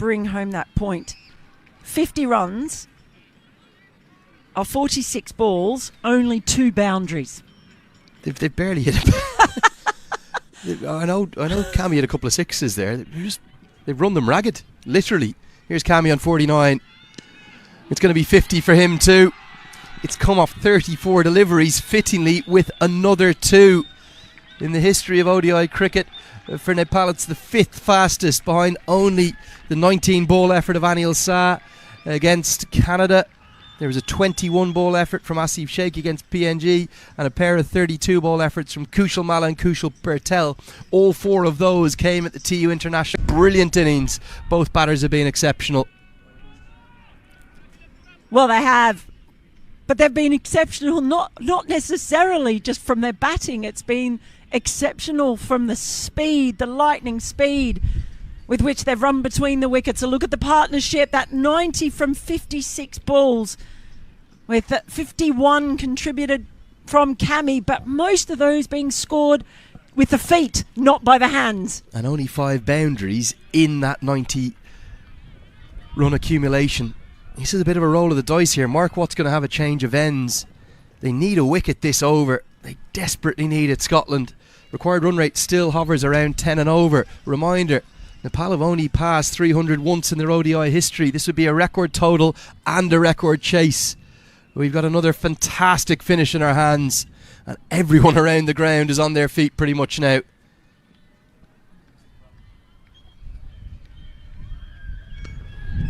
bring home that point. 50 runs of 46 balls, only 2 boundaries. They've barely hit it. I know Cammy had a couple of sixes there. They've run them ragged, literally. Here's Cammy on 49. It's going to be 50 for him too. It's come off 34 deliveries, fittingly with another 2. In the history of ODI cricket, for Nepal, it's the 5th fastest, behind only the 19-ball effort of Anil Shah against Canada. There was a 21-ball effort from Asif Sheikh against PNG, and a pair of 32-ball efforts from Kushal Malla and Kushal Patel. All 4 of those came at the TU International. Brilliant innings. Both batters have been exceptional. Well, they have. But they've been exceptional, not necessarily just from their batting. It's been exceptional from the speed, the lightning speed with which they've run between the wickets. A look at the partnership, that 90 from 56 balls, with 51 contributed from Cammy, but most of those being scored with the feet, not by the hands. And only 5 boundaries in that 90 run accumulation. This is a bit of a roll of the dice here. Mark Watt's going to have a change of ends. They need a wicket this over. They desperately need it, Scotland. Required run rate still hovers around 10 and over. Reminder, Nepal have only passed 300 once in their ODI history. This would be a record total and a record chase. We've got another fantastic finish in our hands, and everyone around the ground is on their feet pretty much now.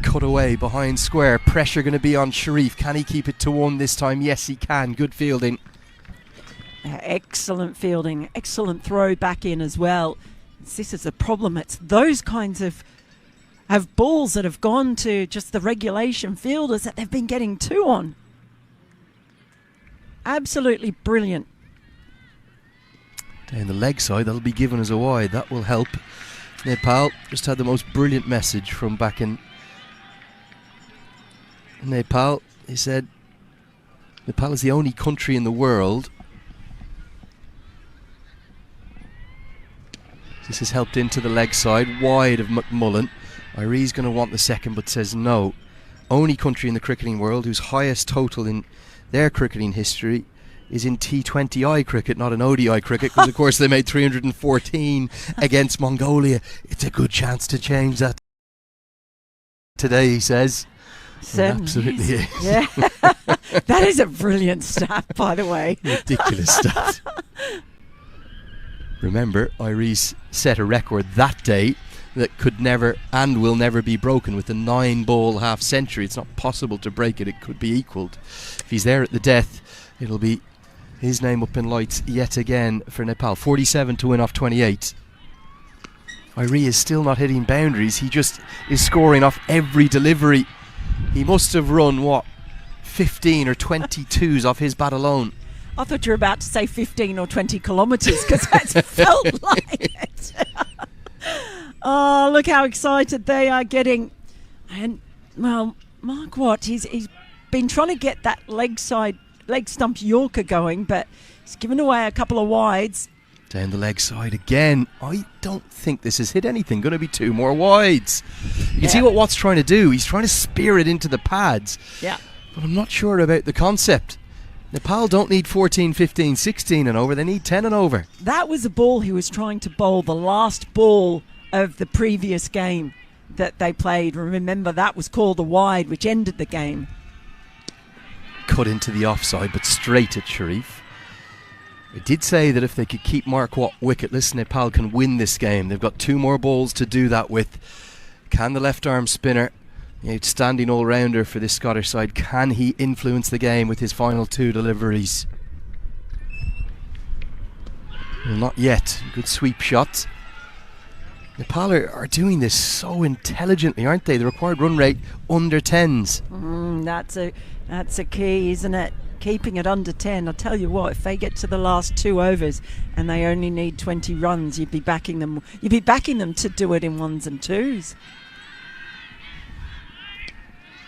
Cut away behind square. Pressure going to be on Sharif. Can he keep it to 1 this time? Yes, he can. Good fielding. Excellent fielding. Excellent throw back in as well. This is the problem. It's those kinds of balls that have gone to just the regulation fielders that they've been getting 2 on. Absolutely brilliant. Down the leg side, that'll be given as a wide. That will help. Nepal just had the most brilliant message from back in Nepal. He said Nepal is the only country in the world. This has helped into the leg side, wide of McMullen. Irie's going to want the second, but says no. Only country in the cricketing world whose highest total in their cricketing history is in T20I cricket, not in ODI cricket, because of course they made 314 against Mongolia. It's a good chance to change that today, he says. Absolutely is. Yeah. That is a brilliant stat, by the way. Ridiculous stat. Remember, Irie set a record that day that could never and will never be broken with the 9-ball half century. It's not possible to break it. It could be equalled. If he's there at the death, it'll be his name up in lights yet again for Nepal. 47 to win off 28. Irie is still not hitting boundaries. He just is scoring off every delivery. He must have run, 15 or 22s off his bat alone. I thought you were about to say 15 or 20 kilometres, because that's felt like it. Oh, look how excited they are getting. And, well, Mark Watt, he's been trying to get that leg stump Yorker going, but he's given away a couple of wides. Down the leg side again. I don't think this has hit anything. Going to be 2 more wides. You can see what Watt's trying to do. He's trying to spear it into the pads. Yeah. But I'm not sure about the concept. Nepal don't need 14, 15, 16 and over. They need 10 and over. That was the ball he was trying to bowl, the last ball of the previous game that they played. Remember, that was called the wide, which ended the game. Cut into the offside, but straight at Sharif. I did say that if they could keep Mark Watt wicketless, Nepal can win this game. They've got 2 more balls to do that with. Can the left arm spinner, the outstanding all-rounder for this Scottish side, can he influence the game with his final 2 deliveries? Well, not yet. Good sweep shot. Nepal are doing this so intelligently, aren't they? The required run rate under 10s. That's a key, isn't it? Keeping it under 10. I'll tell you what, if they get to the last 2 overs and they only need 20 runs, you'd be backing them to do it in 1s and 2s.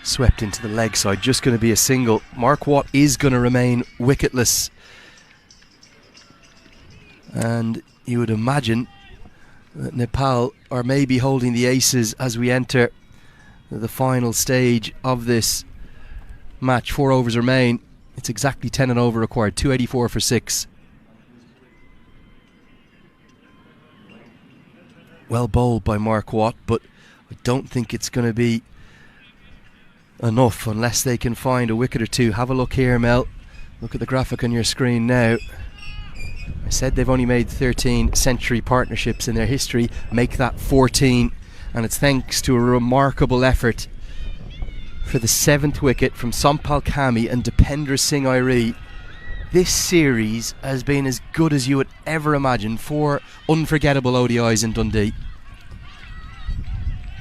Swept into the leg side, just going to be a single. Mark Watt is going to remain wicketless. And you would imagine that Nepal are maybe holding the aces as we enter the final stage of this match. 4 overs remain. It's exactly 10 and over required. 284 for 6. Well bowled by Mark Watt, but I don't think it's going to be enough unless they can find a wicket or two. Have a look here, Mel. Look at the graphic on your screen now. I said they've only made 13 century partnerships in their history. Make that 14, and it's thanks to a remarkable effort for the 7th wicket from Sampal Kami and Dipendra Singh Airi. This series has been as good as you would ever imagine. 4 unforgettable ODIs in Dundee.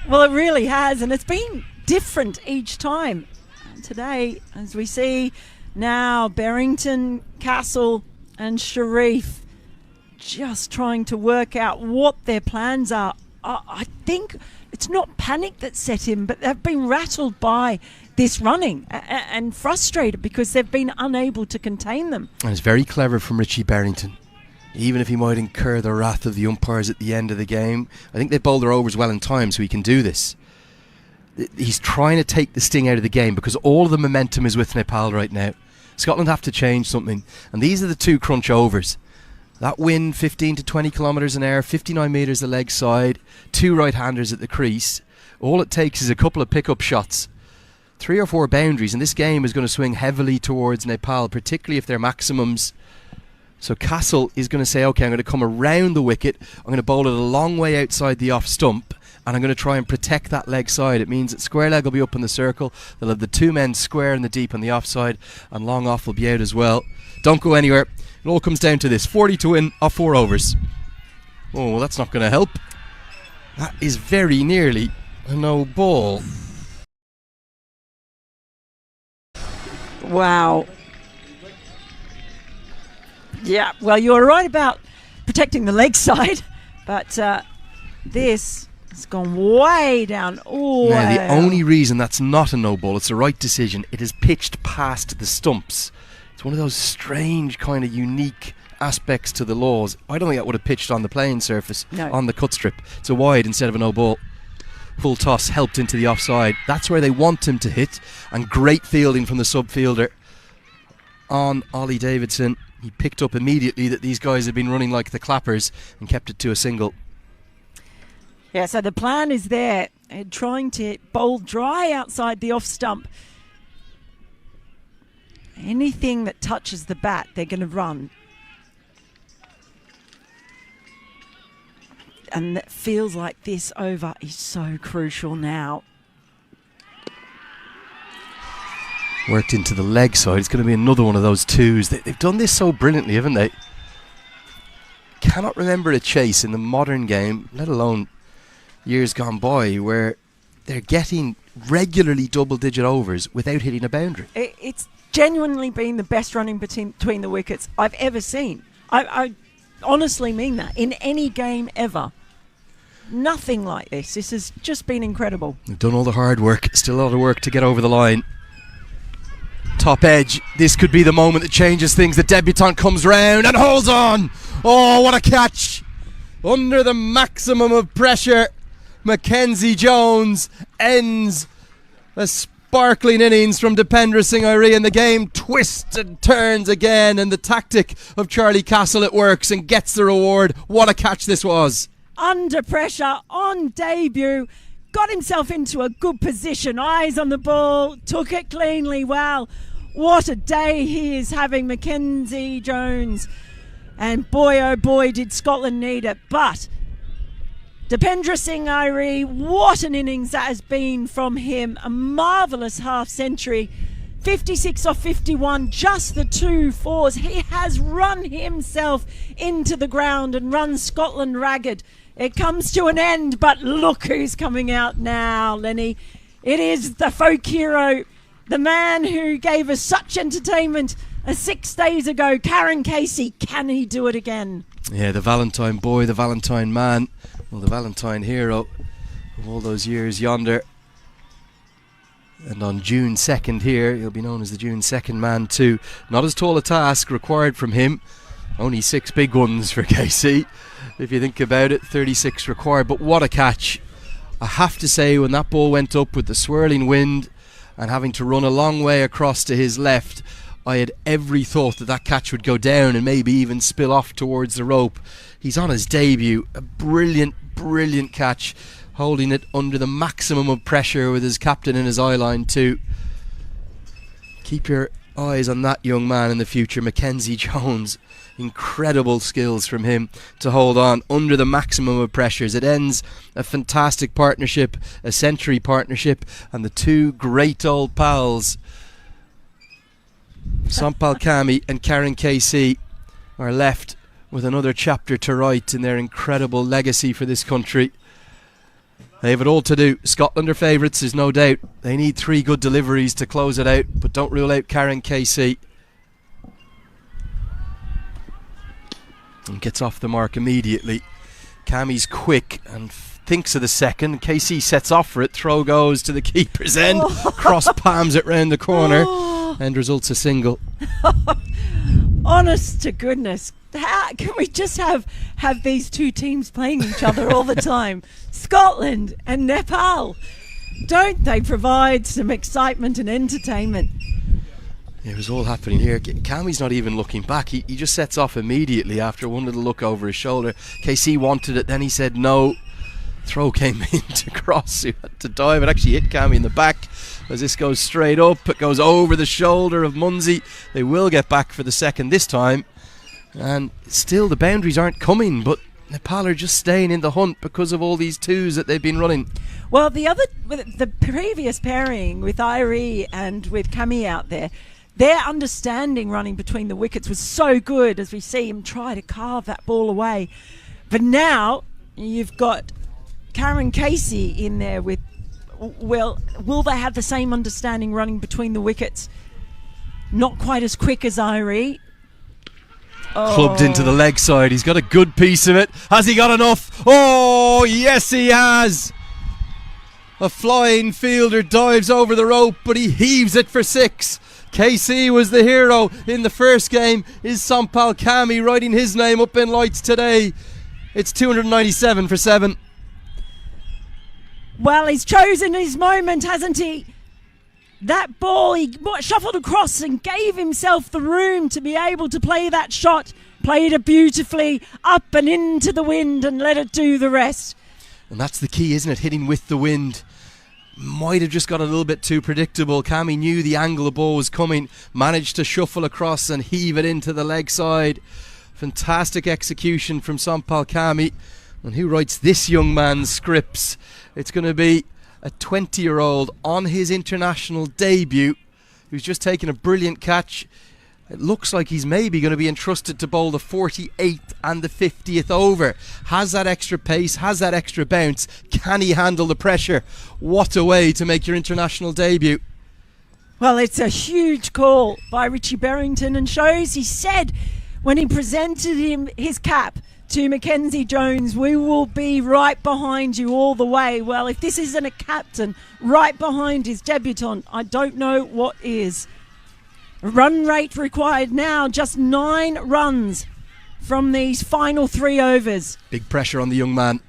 Well, it really has, and it's been different each time. And today, as we see now, Berrington, Castle and Sharif just trying to work out what their plans are. I think it's not panic that set in, but they've been rattled by this running and frustrated because they've been unable to contain them. And it's very clever from Richie Berrington. Even if he might incur the wrath of the umpires at the end of the game, I think they bowled their overs well in time so he can do this. He's trying to take the sting out of the game because all of the momentum is with Nepal right now. Scotland have to change something, and these are the 2 crunch overs. That wind, 15 to 20 kilometres an hour, 59 metres the leg side, 2 right-handers at the crease. All it takes is a couple of pick-up shots, 3 or 4 boundaries, and this game is going to swing heavily towards Nepal, particularly if they're maximums. So Castle is going to say, OK, I'm going to come around the wicket, I'm going to bowl it a long way outside the off stump, and I'm going to try and protect that leg side. It means that square leg will be up in the circle, they'll have the 2 men square in the deep on the offside, and long off will be out as well. Don't go anywhere. It all comes down to this. 40 to win off 4 overs. Oh, well, that's not going to help. That is very nearly a no ball. Wow. Yeah, well, you're right about protecting the leg side, but this has gone way down. Oh, now, the only reason that's not a no ball, it's the right decision, it is pitched past the stumps. It's one of those strange kind of unique aspects to the laws. I don't think that would have pitched on the playing surface, on the cut strip. It's a wide instead of a no ball. Full toss helped into the offside. That's where they want him to hit, and great fielding from the subfielder on Ollie Davidson. He picked up immediately that these guys had been running like the clappers and kept it to a single. Yeah, so the plan is there, trying to bowl dry outside the off stump. Anything that touches the bat, they're going to run. And it feels like this over is so crucial now. Worked into the leg side. It's going to be another one of those 2s. They've done this so brilliantly, haven't they? Cannot remember a chase in the modern game, let alone years gone by, where they're getting regularly double-digit overs without hitting a boundary. It's genuinely been the best running between the wickets I've ever seen. I honestly mean that. In any game ever. Nothing like this. This has just been incredible. They've done all the hard work. Still a lot of work to get over the line. Top edge. This could be the moment that changes things. The debutant comes round and holds on. Oh, what a catch. Under the maximum of pressure, Mackenzie Jones ends a sparkling innings from Dipendra Singh Airi, and the game twists and turns again, and the tactic of Charlie Castle, it works and gets the reward. What a catch this was. Under pressure, on debut, got himself into a good position, eyes on the ball, took it cleanly. Wow, what a day he is having, Mackenzie Jones. And boy, oh boy, did Scotland need it. But Dipendra Singh Airi, what an innings that has been from him. A marvellous half century. 56 off 51, just the 2 fours. He has run himself into the ground and run Scotland ragged. It comes to an end, but look who's coming out now, Lenny. It is the folk hero, the man who gave us such entertainment 6 days ago, Karen Casey. Can he do it again? Yeah, the Valentine boy, the Valentine man, well, the Valentine hero of all those years yonder. And on June 2nd here, he'll be known as the June 2nd man too. Not as tall a task required from him. Only 6 big ones for Casey. If you think about it, 36 required. But what a catch. I have to say, when that ball went up with the swirling wind and having to run a long way across to his left, I had every thought that catch would go down and maybe even spill off towards the rope. He's on his debut. A brilliant, brilliant catch, holding it under the maximum of pressure with his captain in his eye line too. Keep your eyes on that young man in the future, Mackenzie Jones. Incredible skills from him to hold on under the maximum of pressures. It ends a fantastic partnership, a century partnership, and the two great old pals, Sampal Kami and Karen Casey, are left with another chapter to write in their incredible legacy for this country. They have it all to do. Scotland are favourites, there's no doubt. They need 3 good deliveries to close it out, but don't rule out Karen Casey. And gets off the mark immediately. Cammie's quick and thinks of the second. Casey sets off for it. Throw goes to the keeper's end. Cross palms it round the corner. And results a single. Honest to goodness. How can we just have these two teams playing each other all the time? Scotland and Nepal. Don't they provide some excitement and entertainment? It was all happening here. Cammie's not even looking back. He just sets off immediately after one little look over his shoulder. KC wanted it, then he said no. Throw came in to Cross, who had to dive. It actually hit Cammie in the back as this goes straight up. It goes over the shoulder of Munsey. They will get back for the second this time. And still the boundaries aren't coming, but Nepal are just staying in the hunt because of all these twos that they've been running. Well, the previous pairing with Irie and with Cammie out there, their understanding running between the wickets was so good as we see him try to carve that ball away. But now you've got Karen Casey in there with, well, will they have the same understanding running between the wickets? Not quite as quick as Irie. Clubbed into the leg side. He's got a good piece of it. Has he got enough? Oh, yes he has. A flying fielder dives over the rope, but he heaves it for 6. KC was the hero in the first game. Is Sampal Kami writing his name up in lights today? It's 297 for 7. Well, he's chosen his moment, hasn't he? That ball, he shuffled across and gave himself the room to be able to play that shot. Played it beautifully, up and into the wind, and let it do the rest. And that's the key, isn't it? Hitting with the wind. Might have just got a little bit too predictable. Kami knew the angle the ball was coming, managed to shuffle across and heave it into the leg side. Fantastic execution from Sampal Kami. And who writes this young man's scripts? It's going to be a 20-year-old on his international debut who's just taken a brilliant catch. It looks like he's maybe going to be entrusted to bowl the 48th and the 50th over. Has that extra pace, has that extra bounce. Can he handle the pressure? What a way to make your international debut. Well, it's a huge call by Richie Berrington, and shows he said when he presented him his cap to Mackenzie Jones, we will be right behind you all the way. Well, if this isn't a captain right behind his debutant, I don't know what is. Run rate required now, just 9 runs from these final 3 overs. Big pressure on the young man.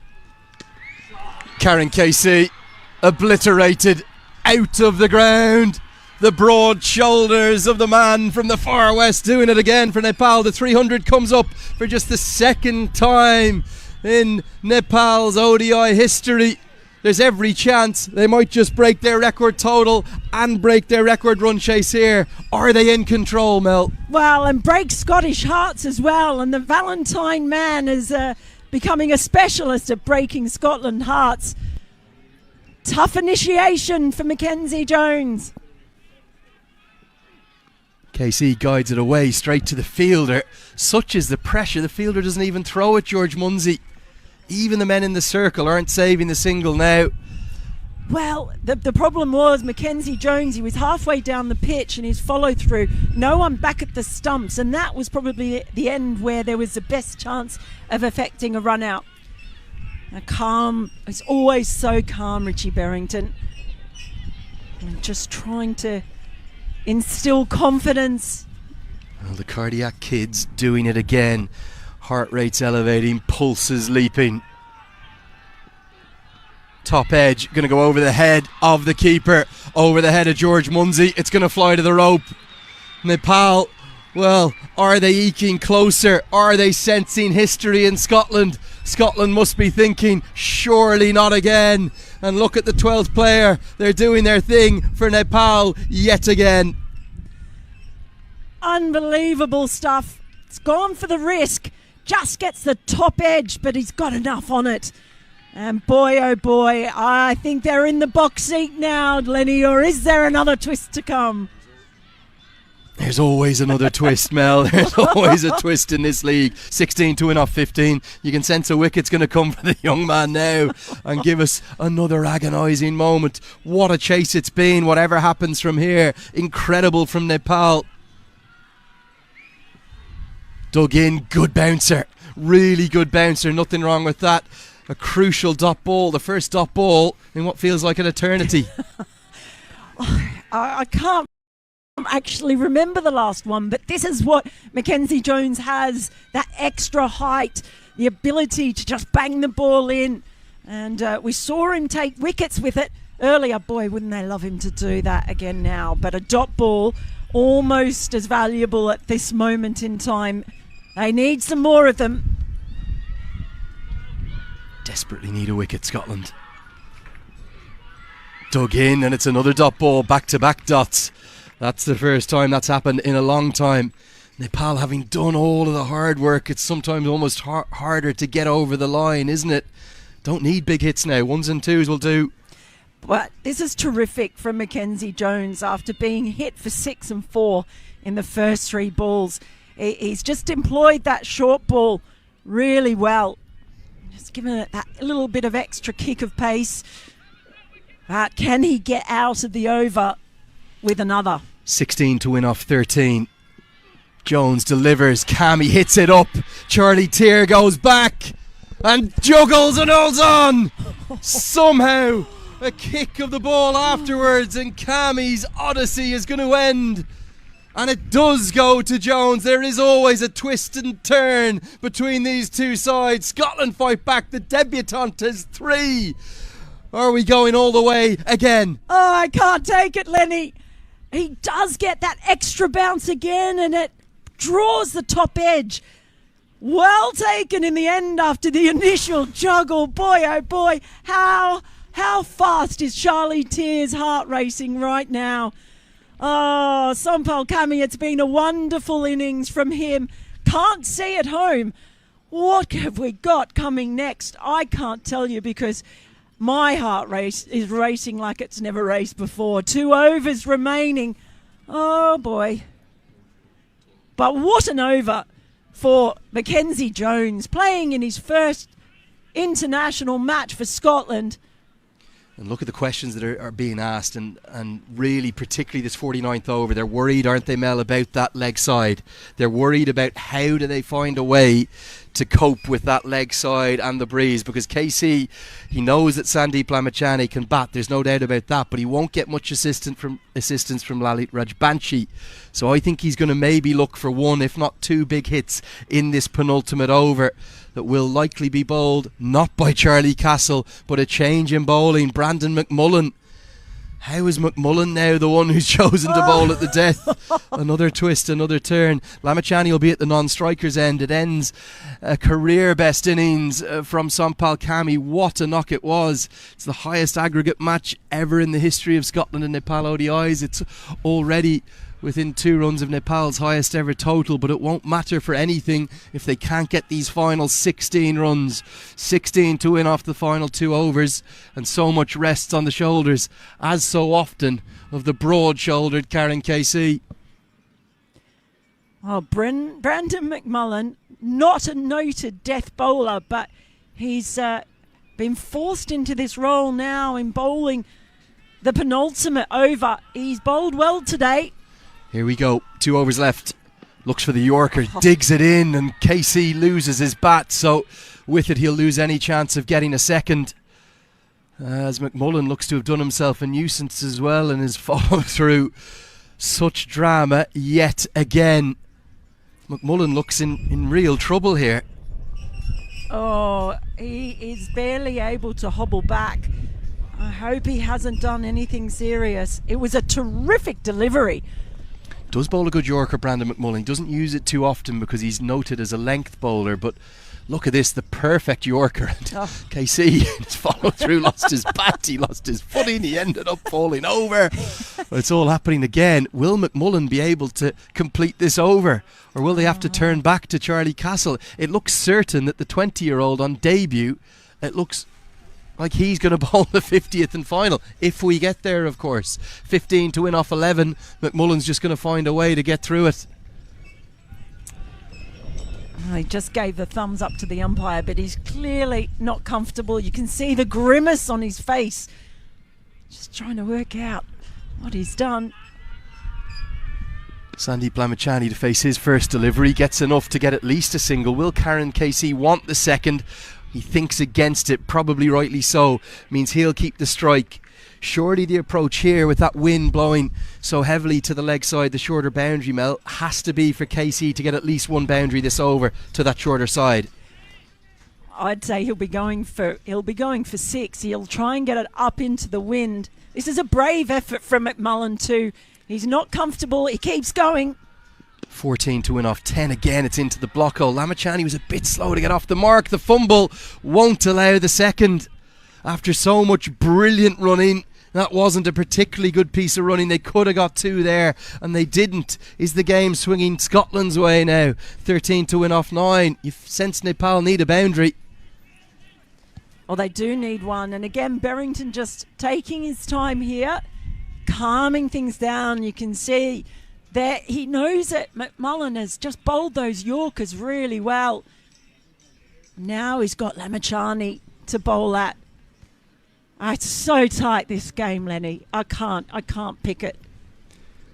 Karen Casey obliterated out of the ground. The broad shoulders of the man from the far west doing it again for Nepal. The 300 comes up for just the second time in Nepal's ODI history. There's every chance they might just break their record total and break their record run chase here. Are they in control, Mel? Well, and break Scottish hearts as well. And the Valentine man is becoming a specialist at breaking Scotland hearts. Tough initiation for Mackenzie Jones. KC guides it away straight to the fielder. Such is the pressure, the fielder doesn't even throw it, George Munsey. Even the men in the circle aren't saving the single now. Well, the problem was Mackenzie Jones, he was halfway down the pitch and his follow through. No one back at the stumps, and that was probably the end where there was the best chance of effecting a run out. Calm, it's always so calm, Richie Berrington. And just trying to instill confidence. Well, the cardiac kid's doing it again. Heart rate's elevating, pulses leaping. Top edge, going to go over the head of the keeper, over the head of George Munsey. It's going to fly to the rope. Nepal, well, are they eking closer? Are they sensing history in Scotland? Scotland must be thinking, surely not again. And look at the 12th player. They're doing their thing for Nepal yet again. Unbelievable stuff. It's gone for the risk. Just gets the top edge, but he's got enough on it. And boy, oh boy, I think they're in the box seat now, Lenny, or is there another twist to come? There's always another twist, Mel. There's always a twist in this league. 16 to win off 15. You can sense a wicket's going to come for the young man now and give us another agonising moment. What a chase it's been, whatever happens from here. Incredible from Nepal. Dug in, good bouncer. Really good bouncer, nothing wrong with that. A crucial dot ball, the first dot ball in what feels like an eternity. I can't actually remember the last one, but this is what Mackenzie Jones has, that extra height, the ability to just bang the ball in, and we saw him take wickets with it earlier. Boy, wouldn't they love him to do that again now. But a dot ball, almost as valuable at this moment in time. They need some more of them. Desperately need a wicket, Scotland. Dug in, and it's another dot ball, back-to-back dots. That's the first time that's happened in a long time. Nepal having done all of the hard work, it's sometimes almost harder to get over the line, isn't it? Don't need big hits now. 1s and 2s will do. But this is terrific from Mackenzie Jones after being hit for 6 and 4 in the first 3 balls. He's just employed that short ball really well. Just given it that little bit of extra kick of pace. But can he get out of the over with another? 16 to win off 13. Jones delivers. Cammy hits it up. Charlie Tier goes back and juggles and holds on. Somehow a kick of the ball afterwards, and Cammy's odyssey is going to end. And it does go to Jones. There is always a twist and turn between these two sides. Scotland fight back. The debutante is 3. Are we going all the way again? Oh, I can't take it, Lenny. He does get that extra bounce again, and it draws the top edge. Well taken in the end after the initial juggle. Boy, oh boy, how fast is Charlie Tier's heart racing right now? Oh, Sompal Kami, it's been a wonderful innings from him. Can't see at home. What have we got coming next? I can't tell you, because my heart race is racing like it's never raced before. 2 overs remaining. Oh, boy. But what an over for Mackenzie Jones, playing in his first international match for Scotland. And look at the questions that are being asked, and really particularly this 49th over. They're worried, aren't they, Mel, about that leg side. They're worried about how do they find a way to cope with that leg side and the breeze, because KC, he knows that Sandeep Lamachani can bat, there's no doubt about that, but he won't get much assistance from Lalit Rajbanshi. So I think he's going to maybe look for 1, if not 2 big hits in this penultimate over that will likely be bowled not by Charlie Castle, but a change in bowling. Brandon McMullen. How is McMullen now the one who's chosen to bowl at the death? Another twist, another turn. Lamachani will be at the non-strikers end. It ends a career best innings from Sompal Kami. What a knock it was. It's the highest aggregate match ever in the history of Scotland and Nepal ODIs. It's already within 2 runs of Nepal's highest ever total, but it won't matter for anything if they can't get these final 16 runs. 16 to win off the final 2 overs, and so much rests on the shoulders, as so often, of the broad-shouldered Karen KC. Oh, Brandon McMullen, not a noted death bowler, but he's been forced into this role now in bowling the penultimate over. He's bowled well today. Here we go, 2 overs left. Looks for the Yorker, digs it in, and KC loses his bat, so with it he'll lose any chance of getting a second. As McMullen looks to have done himself a nuisance as well in his follow through. Such drama yet again. McMullen looks in real trouble here. Oh, he is barely able to hobble back. I hope he hasn't done anything serious. It was a terrific delivery. Does bowl a good Yorker, Brandon McMullen. Doesn't use it too often because he's noted as a length bowler, but look at this, the perfect Yorker. KC just followed through, lost his bat, he lost his footing, he ended up falling over. Well, it's all happening again. Will McMullen be able to complete this over, or will they have to turn back to Charlie Castle? It looks certain that the 20-year-old on debut, it looks like he's going to bowl the 50th and final, if we get there, of course. 15 to win off 11. McMullen's just going to find a way to get through it. He just gave the thumbs up to the umpire, but he's clearly not comfortable. You can see the grimace on his face. Just trying to work out what he's done. Sandeep Lamachani to face his first delivery. Gets enough to get at least a single. Will Karen KC want the second? He thinks against it, probably rightly so. Means he'll keep the strike. Surely the approach here with that wind blowing so heavily to the leg side, the shorter boundary, Mel, has to be for KC to get at least one boundary this over to that shorter side. I'd say he'll be going for 6. He'll try and get it up into the wind. This is a brave effort from McMullen too. He's not comfortable. He keeps going. 14 to win off 10 again. It's into the block hole. Lamachani was a bit slow to get off the mark. The fumble won't allow the second. After so much brilliant running, that wasn't a particularly good piece of running. They could have got 2 there and they didn't. Is the game swinging Scotland's way now? 13 to win off 9. You sense Nepal need a boundary. Well, they do need one. And again, Berrington just taking his time here, calming things down. You can see that he knows that McMullen has just bowled those Yorkers really well. Now he's got Lamachani to bowl at. It's so tight, this game, Lenny. I can't pick it.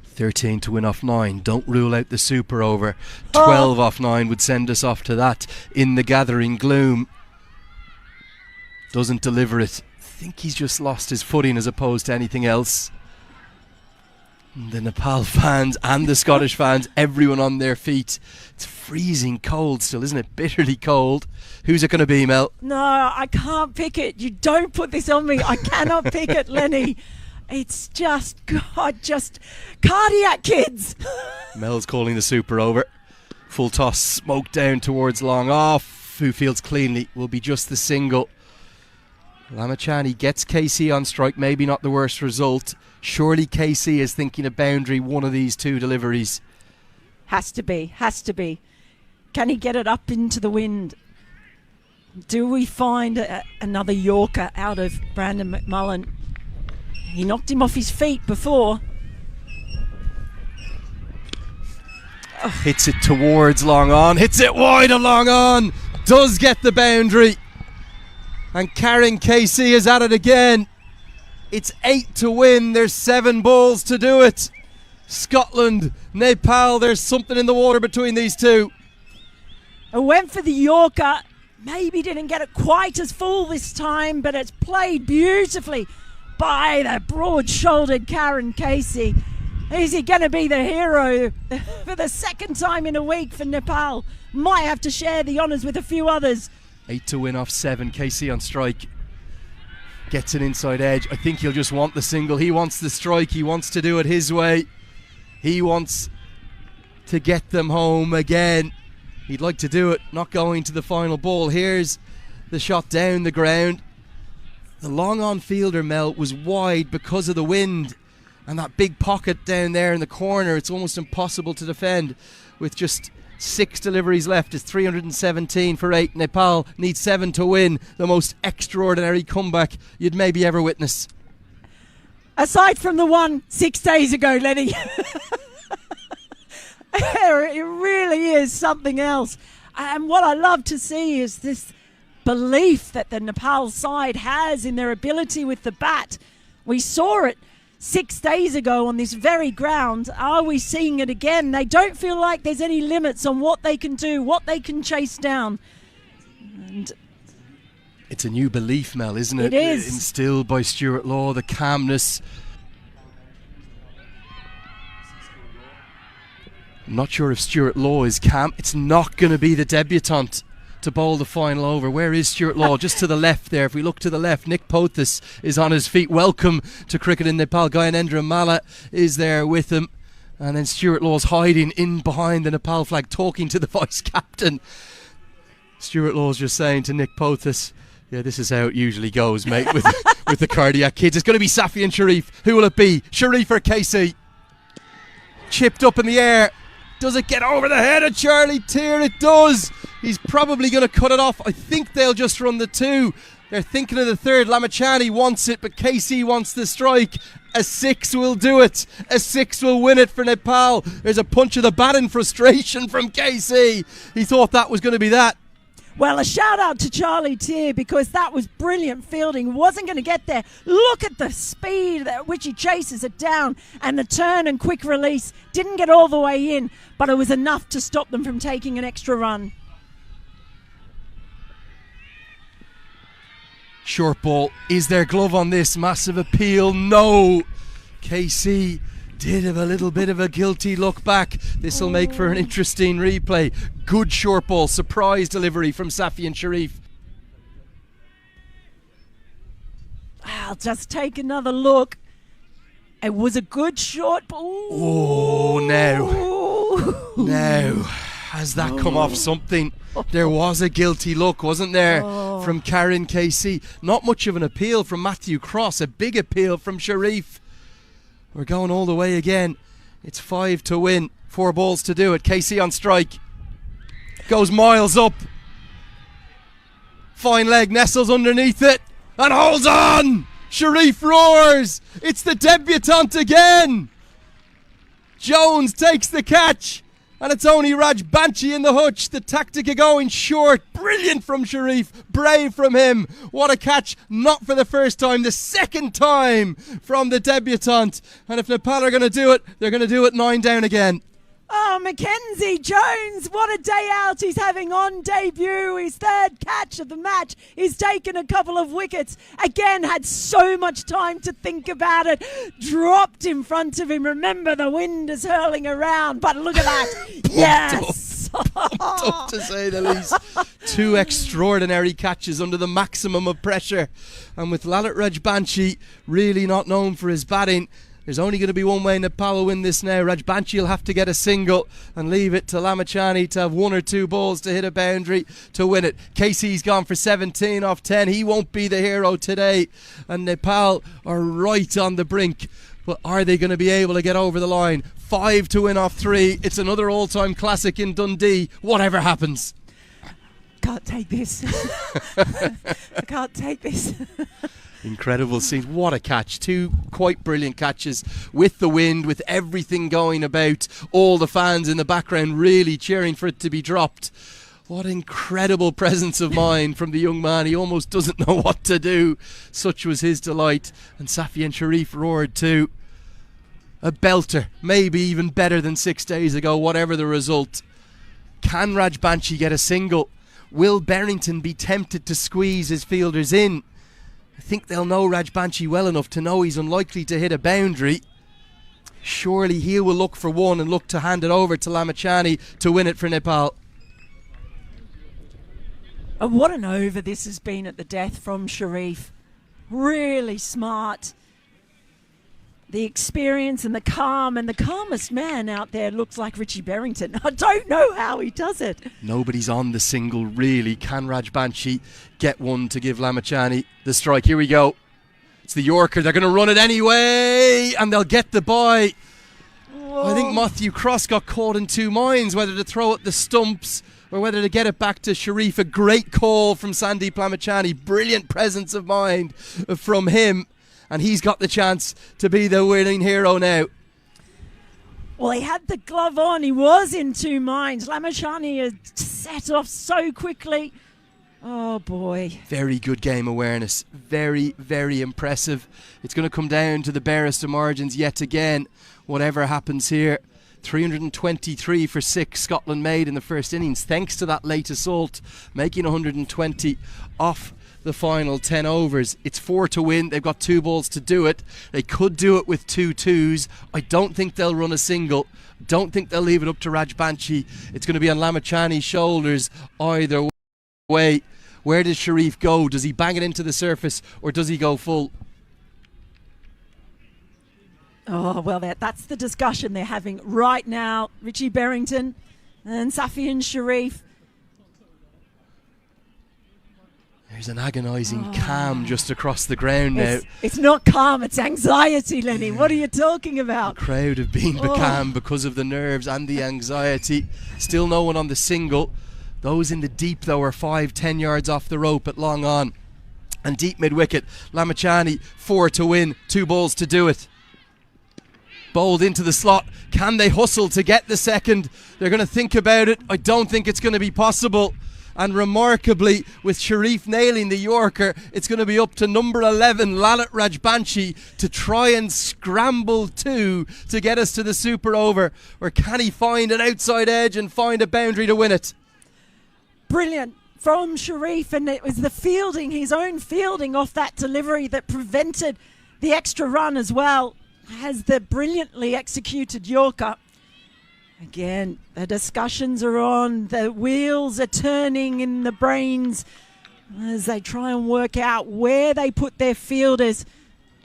13 to win off 9. Don't rule out the super over. 12 off 9 would send us off to that in the gathering gloom. Doesn't deliver it. I think he's just lost his footing as opposed to anything else. The Nepal fans and the Scottish fans, everyone on their feet. It's freezing cold still, isn't it? Bitterly cold. Who's it going to be, Mel? No, I can't pick it. You don't put this on me. I cannot pick it, Lenny. It's just, God, just cardiac kids. Mel's calling the super over. Full toss, smoke down towards long off. Who fields cleanly will be just the single. Lamachani gets KC on strike, maybe not the worst result. Surely KC is thinking a boundary, one of these 2 deliveries. Has to be. Can he get it up into the wind? Do we find another Yorker out of Brandon McMullen? He knocked him off his feet before. Hits it towards long on, hits it wide of long on, does get the boundary. And Karen KC is at it again. It's 8 to win. There's 7 balls to do it. Scotland, Nepal, there's something in the water between these 2. I went for the Yorker. Maybe didn't get it quite as full this time, but it's played beautifully by the broad-shouldered Karen Casey. Is he going to be the hero for the second time in a week for Nepal? Might have to share the honours with a few others. 8 to win off 7. KC on strike. Gets an inside edge. I think he'll just want the single. He wants the strike. He wants to do it his way. He wants to get them home again. He'd like to do it, not going to the final ball. Here's the shot down the ground. The long on fielder, Mel, was wide because of the wind. And that big pocket down there in the corner, it's almost impossible to defend. With just 6 deliveries left, it's 317 for 8. Nepal needs 7 to win. The most extraordinary comeback you'd maybe ever witness. Aside from the one 6 days ago, Lenny. It really is something else. And what I love to see is this belief that the Nepal side has in their ability with the bat. We saw it 6 days ago on this very ground. Are we seeing it again? They don't feel like there's any limits on what they can do, what they can chase down. And it's a new belief, Mel, isn't it? It is. Instilled by Stuart Law, the calmness. I'm not sure if Stuart Law is calm. It's not going to be the debutant. to bowl the final over. Where is Stuart Law? Just to the left there. If we look to the left, Nick Pothis is on his feet. Welcome to cricket in Nepal. Gyanendra Malla is there with him. And then Stuart Law's hiding in behind the Nepal flag, talking to the vice captain. Stuart Law's just saying to Nick Pothis, yeah, this is how it usually goes, mate, with the cardiac kids. It's going to be Safi and Sharif. Who will it be? Sharif or KC? Chipped up in the air. Does it get over the head of Charlie Tier? It does. He's probably going to cut it off. I think they'll just run the 2. They're thinking of the 3rd. Lamachani wants it, but KC wants the strike. A 6 will do it. A 6 will win it for Nepal. There's a punch of the bat in frustration from KC. He thought that was going to be that. Well, a shout out to Charlie Tier, because that was brilliant fielding. Wasn't going to get there. Look at the speed at which he chases it down, and the turn and quick release. Didn't get all the way in, but it was enough to stop them from taking an extra run. Short ball. Is there glove on this? Massive appeal. No. KC did have a little bit of a guilty look back. This will make for an interesting replay. Good short ball. Surprise delivery from Safi and Sharif. I'll just take another look. It was a good short ball. Oh, now. Has that come off something? There was a guilty look, wasn't there, from Karen KC. Not much of an appeal from Matthew Cross. A big appeal from Sharif. We're going all the way again. It's 5 to win. 4 balls to do it. KC on strike. Goes miles up. Fine leg, nestles underneath it. And holds on! Sharif roars! It's the debutant again! Jones takes the catch. And it's only Raj Banchi in the hutch. The tactic of going short. Brilliant from Sharif. Brave from him. What a catch. Not for the first time. The second time from the debutant. And if Nepal are going to do it, they're going to do it 9 down again. Oh, Mackenzie Jones, what a day out he's having on debut. His 3rd catch of the match. He's taken a couple of wickets. Again, had so much time to think about it. Dropped in front of him. Remember, the wind is hurling around. But look at that. Yes. Pumped up, to say the least. 2 extraordinary catches under the maximum of pressure. And with Lalit Rajbanshi really not known for his batting, there's only going to be one way Nepal will win this now. Rajbanshi will have to get a single and leave it to Lamachani to have 1 or 2 balls to hit a boundary to win it. KC's gone for 17 off 10. He won't be the hero today. And Nepal are right on the brink. But are they going to be able to get over the line? 5 to win off 3. It's another all-time classic in Dundee. Whatever happens. Can't take this. I can't take this. Incredible scenes. What a catch. 2 quite brilliant catches with the wind, with everything going about. All the fans in the background really cheering for it to be dropped. What incredible presence of mind from the young man. He almost doesn't know what to do. Such was his delight. And Safi and Sharif roared too. A belter. Maybe even better than 6 days ago, whatever the result. Can Rajbanshi get a single? Will Berrington be tempted to squeeze his fielders in? I think they'll know Rajbanshi well enough to know he's unlikely to hit a boundary. Surely he will look for one and look to hand it over to Lamachani to win it for Nepal. And what an over this has been at the death from Sharif. Really smart. The experience and the calm, and the calmest man out there looks like Richie Berrington. I don't know how he does it. Nobody's on the single really. Can Rajbanshi get one to give Lamachani the strike? Here we go. It's the Yorker. They're going to run it anyway, and they'll get the bye. Whoa. I think Matthew Cross got caught in 2 minds, whether to throw at the stumps or whether to get it back to Sharif. A great call from Sandeep Lamachani. Brilliant presence of mind from him. And he's got the chance to be the winning hero now. Well, he had the glove on. He was in 2 minds. Lamachani had set off so quickly. Oh, boy. Very good game awareness. Very, very impressive. It's going to come down to the barest of margins yet again. Whatever happens here. 323 for 6 Scotland made in the first innings, thanks to that late assault, making 120 off the final 10 overs. It's 4 to win. They've got 2 balls to do it. They could do it with 2 twos. I don't think they'll run a single. Don't think they'll leave it up to Rajbanshi. It's going to be on Lamachani's shoulders either way. way. Where does Sharif go? Does he bang it into the surface or does he go full? Oh, well, that's the discussion they're having right now. Richie Berrington and Safian Sharif. There's an agonising calm just across the ground now. It's not calm, it's anxiety, Lenny. What are you talking about? The crowd have been becalmed because of the nerves and the anxiety. Still no one on the single. Those in the deep, though, are 5-10 yards off the rope at long on. And deep mid-wicket, Lamachani, 4 to win, 2 balls to do it. Bowled into the slot. Can they hustle to get the second? They're going to think about it. I don't think it's going to be possible. And remarkably, with Sharif nailing the Yorker, it's going to be up to number 11, Lalit Rajbanshi, to try and scramble to get us to the super over. Or can he find an outside edge and find a boundary to win it? Brilliant from Sharif, and it was the fielding, his own fielding off that delivery that prevented the extra run as well as the brilliantly executed Yorker. Again, the discussions are on, the wheels are turning in the brains as they try and work out where they put their fielders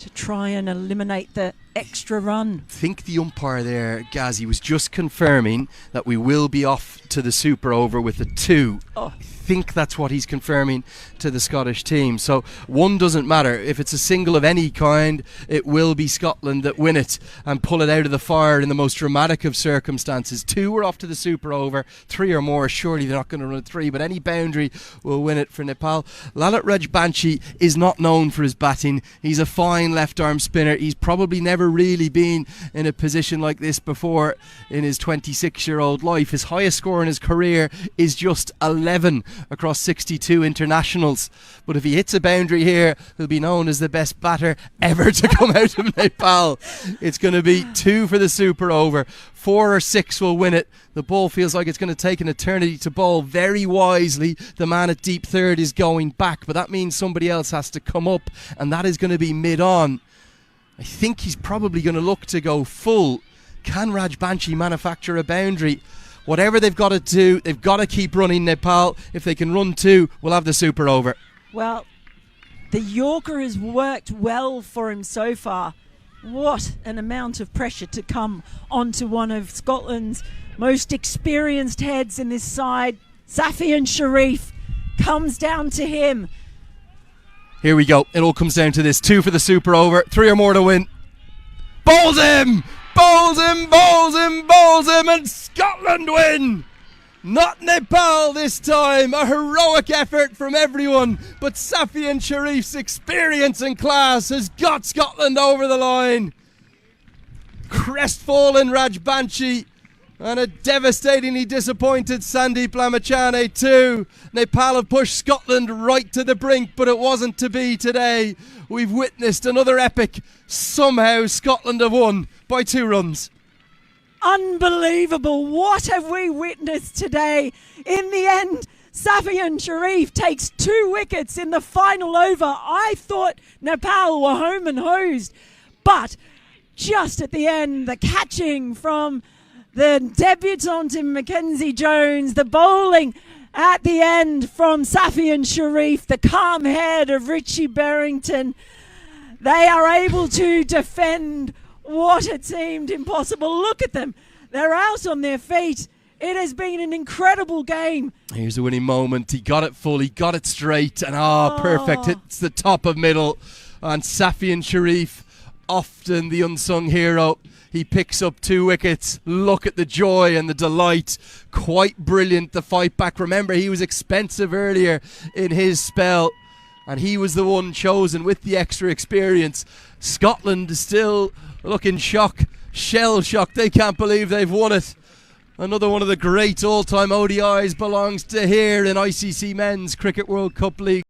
to try and eliminate the extra run. I think the umpire there, Gazzy, was just confirming that we will be off to the super over with a 2. I think that's what he's confirming to the Scottish team. So 1 doesn't matter. If it's a single of any kind, it will be Scotland that win it and pull it out of the fire in the most dramatic of circumstances. 2 are off to the super over. 3 or more, surely they're not going to run 3, but any boundary will win it for Nepal. Lalit Rajbanshi is not known for his batting. He's a fine left arm spinner. He's probably never really been in a position like this before in his 26-year-old life. His highest score in his career is just 11 across 62 internationals. But if he hits a boundary here, he'll be known as the best batter ever to come out of Nepal. It's going to be 2 for the super over. 4 or 6 will win it. The ball feels like it's going to take an eternity to bowl. Very wisely, the man at deep third is going back, but that means somebody else has to come up, and that is going to be mid-on. I think he's probably going to look to go full. Can Rajbanshi manufacture a boundary? Whatever they've got to do, they've got to keep running Nepal. If they can run 2, we'll have the super over. Well, the Yorker has worked well for him so far. What an amount of pressure to come onto one of Scotland's most experienced heads in this side. Safian Sharif comes down to him. Here we go. It all comes down to this. 2 for the super over. 3 or more to win. Bowls him! Bowls him, bowls him, bowls him, and Scotland win! Not Nepal this time. A heroic effort from everyone, but Safian Sharif's experience and class has got Scotland over the line. Crestfallen Rajbanshi and a devastatingly disappointed Sandeep Lamachane too. Nepal have pushed Scotland right to the brink, but it wasn't to be today. We've witnessed another epic. Somehow Scotland have won by 2 runs. Unbelievable. What have we witnessed today? In the end, Safian Sharif takes 2 wickets in the final over. I thought Nepal were home and hosed, but just at the end, the catching from the debutant in Mackenzie Jones, the bowling at the end from Safian Sharif, the calm head of Richie Berrington. They are able to defend what had seemed impossible. Look at them. They're out on their feet. It has been an incredible game. Here's the winning moment. He got it full. He got it straight. And perfect. Hits the top of middle. And Safian Sharif, often the unsung hero. He picks up 2 wickets. Look at the joy and the delight. Quite brilliant, the fight back. Remember, he was expensive earlier in his spell, and he was the one chosen with the extra experience. Scotland is still looking shocked, shell shocked. They can't believe they've won it. Another one of the great all-time ODIs belongs to here in ICC Men's Cricket World Cup League.